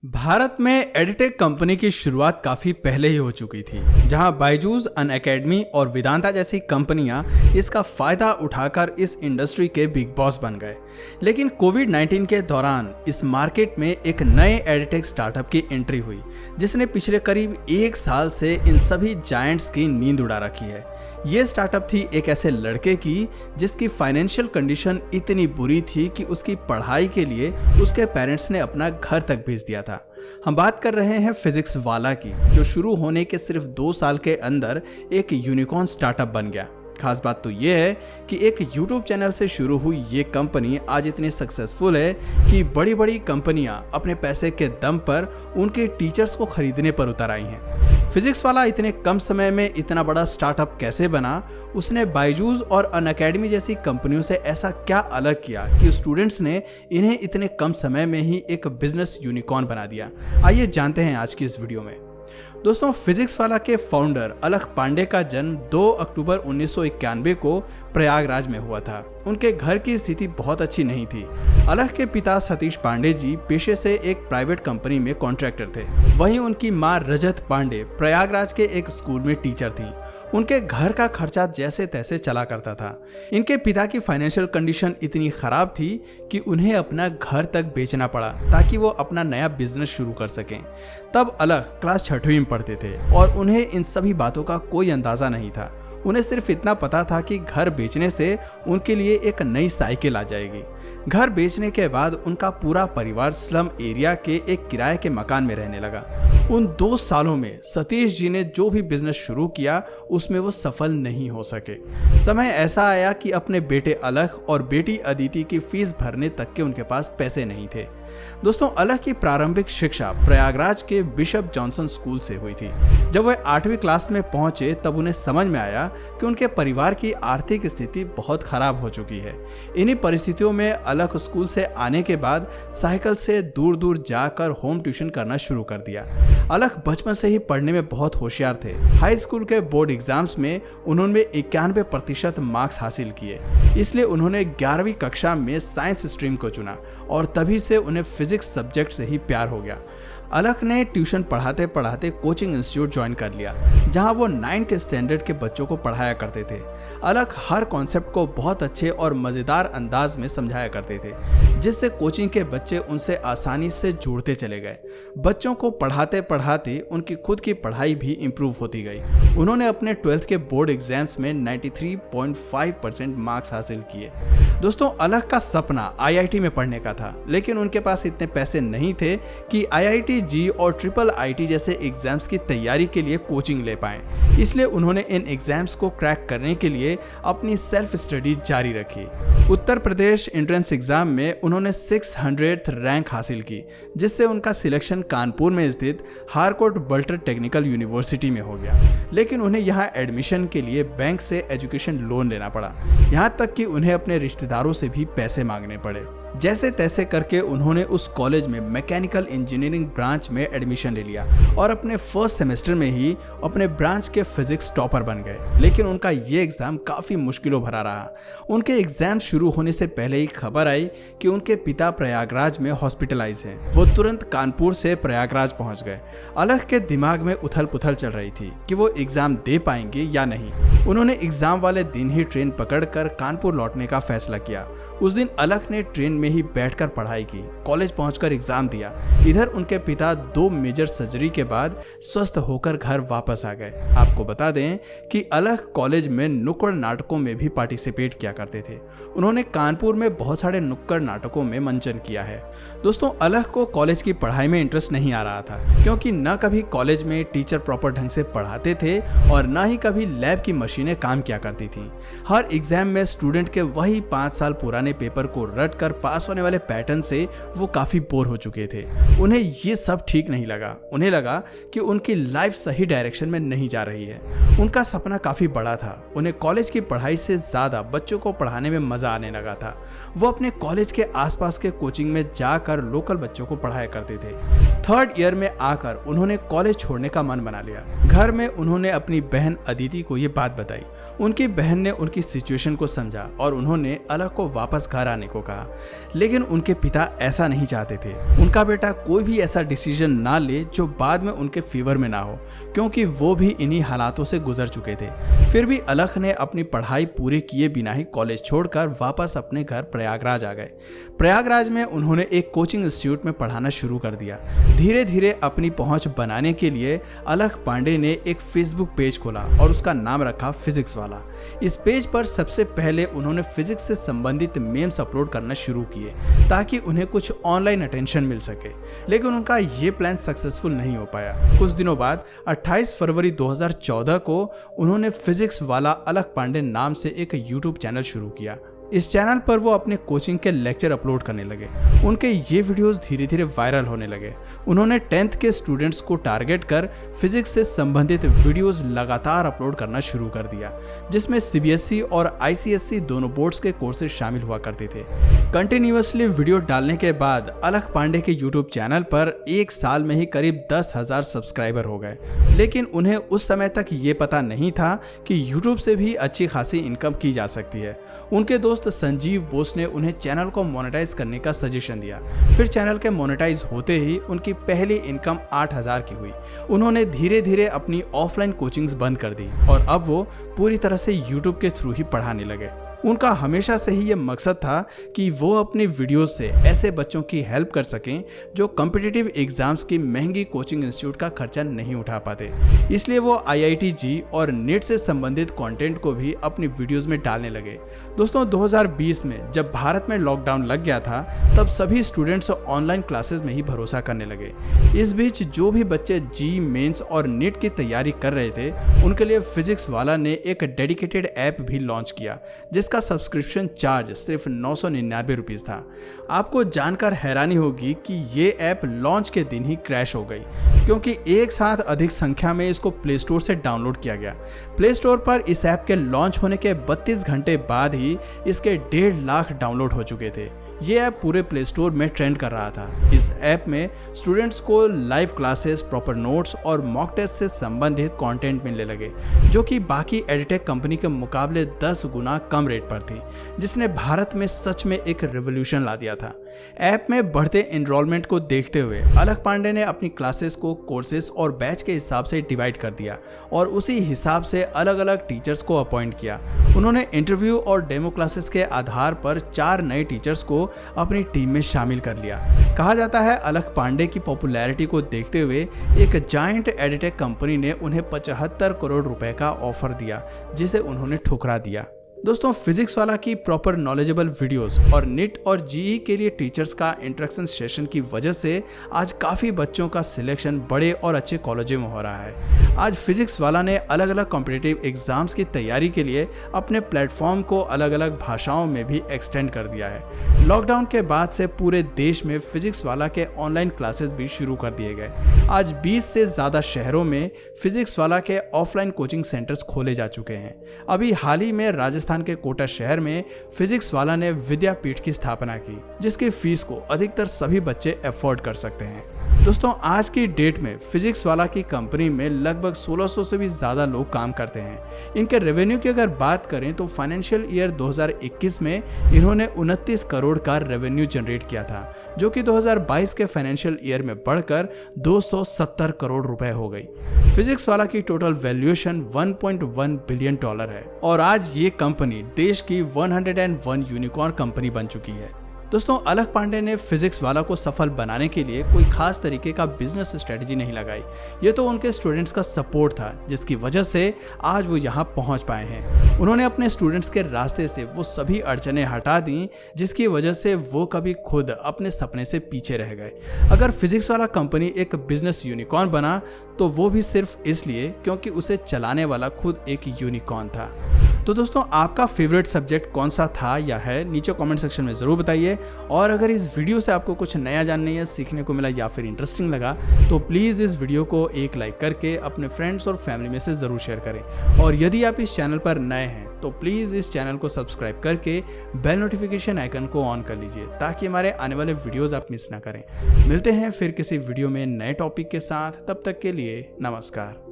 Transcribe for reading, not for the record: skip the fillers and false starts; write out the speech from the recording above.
भारत में edtech company की शुरुआत काफी पहले ही हो चुकी थी, जहां बायजूस, अनअकैडमी और वेदांता जैसी कंपनियां इसका फायदा उठाकर इस इंडस्ट्री के बिग बॉस बन गए। लेकिन कोविड-19 के दौरान इस मार्केट में एक नए एडिटेक स्टार्टअप की एंट्री हुई, जिसने पिछले करीब एक साल से इन सभी जायंट्स की नींद उड़ा रखी है। ये स्टार्टअप थी एक ऐसे लड़के की जिसकी फाइनेंशियल कंडीशन इतनी बुरी थी कि उसकी पढ़ाई के लिए उसके पेरेंट्स ने अपना घर तक भेज दिया था। हम बात कर रहे हैं फिजिक्स वाला की, जो शुरू होने के सिर्फ 2 साल के अंदर एक यूनिकॉर्न स्टार्टअप बन गया। खास बात तो ये है कि एक YouTube चैनल से शुरू हुई ये कंपनी आज इतनी सक्सेसफुल है कि बड़ी बड़ी कंपनियां अपने पैसे के दम पर उनके टीचर्स को खरीदने पर उतर आई हैं। फिजिक्स वाला इतने कम समय में इतना बड़ा स्टार्टअप कैसे बना, उसने बायजूस और अनअकैडमी जैसी कंपनियों से ऐसा क्या अलग किया कि स्टूडेंट्स ने इन्हें इतने कम समय में ही एक बिजनेस यूनिकॉर्न बना दिया। आइए जानते हैं आज की इस वीडियो में। दोस्तों, फिजिक्स वाला के फाउंडर अलख पांडे का जन्म 2 अक्टूबर 1991 को प्रयागराज में हुआ था। उनके घर की स्थिति बहुत अच्छी नहीं थी। अलख के पिता सतीश पांडे जी पेशे से एक प्राइवेट कंपनी में कॉन्ट्रैक्टर थे। वहीं उनकी मां रजत पांडे प्रयागराज के एक स्कूल में टीचर थीं। उनके घर का खर्चा जैसे तैसे चला करता था। इनके पिता की फाइनेंशियल कंडीशन इतनी खराब थी कि उन्हें अपना घर तक बेचना पड़ा ताकि वो अपना नया बिजनेस शुरू कर सकें। तब अलख क्लास 6वीं में पढ़ते थे और उन्हें इन सभी बातों का कोई अंदाजा नहीं था। उन्हें सिर्फ इतना पता था कि घर बेचने से उनके लिए एक नई साइकिल आ जाएगी। घर बेचने के बाद उनका पूरा परिवार स्लम एरिया के एक किराए के मकान में रहने लगा। उन 2 सालों में सतीश जी ने जो भी बिजनेस शुरू किया उसमें वो सफल नहीं हो सके। समय ऐसा आया कि अपने बेटे अलख और बेटी अदिति की फीस भरने तक के उनके पास पैसे नहीं थे। दोस्तों, अलख की प्रारंभिक शिक्षा प्रयागराज के बिशप जॉनसन स्कूल से हुई थी। जब वह 8वीं क्लास में पहुंचे तब उन्हें समझ में आया कि उनके परिवार की आर्थिक स्थिति बहुत खराब हो चुकी है। इन्हीं परिस्थितियों में अलख स्कूल से आने के बाद साइकिल से दूर दूर जाकर होम ट्यूशन करना शुरू कर दिया। अलख बचपन से ही पढ़ने में बहुत होशियार थे। हाई स्कूल के बोर्ड एग्जाम्स में उन्होंने 91% मार्क्स हासिल किए, इसलिए उन्होंने 11वीं कक्षा में साइंस स्ट्रीम को चुना और तभी से उन्हें फिजिक्स सब्जेक्ट से ही प्यार हो गया। अलख ने ट्यूशन पढ़ाते पढ़ाते कोचिंग इंस्टीट्यूट ज्वाइन कर लिया, जहां वो 9th स्टैंडर्ड के बच्चों को पढ़ाया करते थे। अलख हर कॉन्सेप्ट को बहुत अच्छे और मज़ेदार अंदाज में समझाया करते थे, जिससे कोचिंग के बच्चे उनसे आसानी से जुड़ते चले गए। बच्चों को पढ़ाते पढ़ाते उनकी खुद की पढ़ाई भी इम्प्रूव होती गई। उन्होंने अपने 12th के बोर्ड एग्जाम्स में 93.5% मार्क्स हासिल किए। दोस्तों, अलख का सपना IIT में पढ़ने का था, लेकिन उनके पास इतने पैसे नहीं थे कि IIT जी और IIIT जैसे एग्जाम्स की तैयारी के लिए कोचिंग ले पाएं। इसलिए उन्होंने इन एग्जाम्स को क्रैक करने के लिए अपनी सेल्फ स्टडी जारी रखी। उत्तर प्रदेश एंट्रेंस एग्जाम में उन्होंने 600th रैंक हासिल की, जिससे उनका सिलेक्शन कानपुर में स्थित हारकोट बल्टर टेक्निकल यूनिवर्सिटी में हो गया। लेकिन उन्हें यहाँ एडमिशन के लिए बैंक से एजुकेशन लोन लेना पड़ा, यहाँ तक कि उन्हें अपने रिश्तेदारों से भी पैसे मांगने पड़े। जैसे तैसे करके उन्होंने उस कॉलेज में मैकेनिकल इंजीनियरिंग ब्रांच में एडमिशन ले लिया और अपने फर्स्ट सेमेस्टर में ही अपने ब्रांच के फिजिक्स टॉपर बन गए। लेकिन उनका ये एग्जाम काफ़ी मुश्किलों भरा रहा। उनके एग्जाम शुरू होने से पहले ही खबर आई कि उनके पिता प्रयागराज में हॉस्पिटलाइज हैं। वो तुरंत कानपुर से प्रयागराज पहुंच गए। अलख के दिमाग में उथल पुथल चल रही थी कि वो एग्जाम दे पाएंगे या नहीं। उन्होंने एग्जाम वाले दिन ही ट्रेन पकड़कर कानपुर लौटने का फैसला किया। उस दिन अलख ने ट्रेन में ही बैठकर पढ़ाई की, कॉलेज पहुंचकर एग्जाम दिया। इधर उनके पिता 2 मेजर सर्जरी के बाद स्वस्थ होकर घर वापस आ गए। आपको बता दें कि अलख कॉलेज में नुक्कड़ नाटकों में भी पार्टिसिपेट किया करते थे। उन्होंने कानपुर में बहुत सारे नुक्कड़ नाटकों में मंचन किया है। दोस्तों, अलख को कॉलेज की पढ़ाई में इंटरेस्ट नहीं आ रहा था, क्योंकि न कभी कॉलेज में टीचर प्रॉपर ढंग से पढ़ाते थे और न ही कभी लैब की मशीनें काम किया करती थी। हर एग्जाम में स्टूडेंट के वही 5 साल पुराने पेपर को रट कर पास होने वाले पैटर्न से वो काफी बोर हो चुके थे। उन्हें ये सब ठीक नहीं लगा। उन्हें लगा कि उनकी लाइफ सही डायरेक्शन में नहीं जा रही है। उनका सपना काफी बड़ा था। उन्हें कॉलेज की पढ़ाई से ज्यादा बच्चों को पढ़ाने में मजा आने लगा था। वो अपने कॉलेज के आसपास के कोचिंग में जाकर लोकल बच्चों को पढ़ाया करते थे। 3rd ईयर में आकर उन्होंने कॉलेज छोड़ने का मन बना लिया। घर में उन्होंने अपनी बहन अदिति को ये बात बताई। उनकी बहन ने उनकी सिचुएशन को समझा और उन्होंने अलख को वापस घर आने को कहा, लेकिन उनके पिता ऐसा नहीं चाहते थे। उनका बेटा कोई भी ऐसा डिसीजन ना ले जो बाद में उनके फेवर में ना हो, क्योंकि वो भी इन्हीं हालातों से गुजर चुके थे। फिर भी अलख ने अपनी पढ़ाई पूरे किए बिना ही कॉलेज छोड़कर वापस अपने घर प्रयागराज आ गए। प्रयागराज में उन्होंने एक कोचिंग इंस्टीट्यूट में पढ़ाना शुरू कर दिया। धीरे धीरे अपनी पहुंच बनाने के लिए अलख पांडे ने एक फेसबुक पेज खोला और उसका नाम रखा फिजिक्स वाला। इस पेज पर सबसे पहले उन्होंने फिजिक्स से संबंधित मेम्स अपलोड करना शुरू किए ताकि उन्हें कुछ ऑनलाइन अटेंशन मिल सके, लेकिन उनका ये प्लान सक्सेसफुल नहीं हो पाया। कुछ दिनों बाद 28 फरवरी 2014 को उन्होंने फिजिक्स वाला अलख पांडे नाम से एक यूट्यूब चैनल शुरू किया। इस चैनल पर वो अपने कोचिंग के लेक्चर अपलोड करने लगे। उनके ये वीडियोस धीरे धीरे वायरल होने लगे। उन्होंने 10th के स्टूडेंट्स को टारगेट कर फिजिक्स से संबंधित वीडियोस लगातार अपलोड करना शुरू कर दिया, जिसमें CBSE और ICSE दोनों बोर्ड्स के कोर्सेज शामिल हुआ करते थे। कंटिन्यूअसली वीडियो डालने के बाद अलख पांडे के यूट्यूब चैनल पर एक साल में ही करीब 10,000 सब्सक्राइबर हो गए, लेकिन उन्हें उस समय तक ये पता नहीं था कि यूट्यूब से भी अच्छी खासी इनकम की जा सकती है। उनके दोस्त संजीव बोस ने उन्हें चैनल को मोनेटाइज करने का सजेशन दिया। फिर चैनल के मोनेटाइज होते ही उनकी पहली इनकम 8,000 की हुई। उन्होंने धीरे धीरे अपनी ऑफलाइन कोचिंग्स बंद कर दी और अब वो पूरी तरह से यूट्यूब के थ्रू ही पढ़ाने लगे। उनका हमेशा से ही ये मकसद था कि वो अपनी वीडियोस से ऐसे बच्चों की हेल्प कर सकें जो कॉम्पिटिटिव एग्जाम्स की महंगी कोचिंग इंस्टीट्यूट का खर्चा नहीं उठा पाते। इसलिए वो IIT-JEE और नीट से संबंधित कंटेंट को भी अपनी वीडियोस में डालने लगे। दोस्तों 2020 में जब भारत में लॉकडाउन लग गया था, तब सभी स्टूडेंट्स ऑनलाइन क्लासेस में ही भरोसा करने लगे। इस बीच जो भी बच्चे JEE मेंस और नीट की तैयारी कर रहे थे, उनके लिए फिजिक्स वाला ने एक डेडिकेटेड ऐप भी लॉन्च किया, जिसका सब्सक्रिप्शन चार्ज सिर्फ 999 रुपीज था। आपको जानकर हैरानी होगी कि ये ऐप लॉन्च के दिन ही क्रैश हो गई, क्योंकि एक साथ अधिक संख्या में इसको प्ले स्टोर से डाउनलोड किया गया। प्ले स्टोर पर इस ऐप के लॉन्च होने के 32 घंटे बाद ही इसके 1.5 लाख डाउनलोड हो चुके थे। ये ऐप पूरे प्ले स्टोर में ट्रेंड कर रहा था। इस ऐप में स्टूडेंट्स को लाइव क्लासेस, प्रॉपर नोट्स और मॉक टेस्ट से संबंधित कंटेंट मिलने लगे, जो कि बाकी एडिटेक कंपनी के मुकाबले 10 गुना कम रेट पर थी, जिसने भारत में सच में एक रिवॉल्यूशन ला दिया था। ऐप में बढ़ते एनरोलमेंट को देखते हुए अलख पांडे ने अपनी क्लासेस को कोर्सेज और बैच के हिसाब से डिवाइड कर दिया और उसी हिसाब से अलग अलग टीचर्स को अपॉइंट किया। उन्होंने इंटरव्यू और डेमो क्लासेस के आधार पर 4 नए टीचर्स को अपनी टीम में शामिल कर लिया। कहा जाता है अलख पांडे की पॉपुलैरिटी को देखते हुए एक जायंट एडिटेक कंपनी ने उन्हें 75 करोड़ रुपए का ऑफर दिया, जिसे उन्होंने ठुकरा दिया। दोस्तों फिजिक्स वाला की प्रॉपर नॉलेजेबल वीडियोस और नीट और JEE के लिए टीचर्स का इंटरेक्शन सेशन की वजह से आज काफ़ी बच्चों का सिलेक्शन बड़े और अच्छे कॉलेजों में हो रहा है। आज फिजिक्स वाला ने अलग अलग कॉम्पिटिटिव एग्जाम्स की तैयारी के लिए अपने प्लेटफॉर्म को अलग अलग भाषाओं में भी एक्सटेंड कर दिया है। लॉकडाउन के बाद से पूरे देश में फिजिक्स वाला के ऑनलाइन क्लासेस भी शुरू कर दिए गए। आज 20 से ज़्यादा शहरों में फिजिक्स वाला के ऑफलाइन कोचिंग सेंटर्स खोले जा चुके हैं। अभी हाल ही में राजस्थान के कोटा शहर में फिजिक्स वाला ने विद्यापीठ की स्थापना की, जिसकी फीस को अधिकतर सभी बच्चे अफोर्ड कर सकते हैं। दोस्तों आज की डेट में फिजिक्स वाला की कंपनी में लगभग 1600 से भी ज़्यादा लोग काम करते हैं। इनके रेवेन्यू की अगर बात करें तो फाइनेंशियल ईयर 2021 में इन्होंने 29 करोड़ का रेवेन्यू जनरेट किया था, जो कि 2022 के फाइनेंशियल ईयर में बढ़कर 270 करोड़ रुपए हो गई। फिजिक्स वाला की टोटल वैल्यूएशन $1.1 बिलियन है और आज ये कंपनी देश की 101 यूनिकॉर्न कंपनी बन चुकी है। दोस्तों अलख पांडे ने फिजिक्स वाला को सफल बनाने के लिए कोई खास तरीके का बिजनेस स्ट्रेटजी नहीं लगाई। ये तो उनके स्टूडेंट्स का सपोर्ट था, जिसकी वजह से आज वो यहाँ पहुँच पाए हैं। उन्होंने अपने स्टूडेंट्स के रास्ते से वो सभी अड़चने हटा दी, जिसकी वजह से वो कभी खुद अपने सपने से पीछे रह गए। अगर फिजिक्स वाला कंपनी एक बिजनेस यूनिकॉर्न बना तो वो भी सिर्फ इसलिए क्योंकि उसे चलाने वाला खुद एक यूनिकॉर्न था। तो दोस्तों आपका फेवरेट सब्जेक्ट कौन सा था या है, नीचे कमेंट सेक्शन में ज़रूर बताइए। और अगर इस वीडियो से आपको कुछ नया जानने या सीखने को मिला या फिर इंटरेस्टिंग लगा तो प्लीज़ इस वीडियो को एक लाइक करके अपने फ्रेंड्स और फैमिली में से ज़रूर शेयर करें। और यदि आप इस चैनल पर नए हैं तो प्लीज़ इस चैनल को सब्सक्राइब करके बेल नोटिफिकेशन आइकन को ऑन कर लीजिए, ताकि हमारे आने वाले वीडियोज़ आप मिस ना करें। मिलते हैं फिर किसी वीडियो में नए टॉपिक के साथ, तब तक के लिए नमस्कार।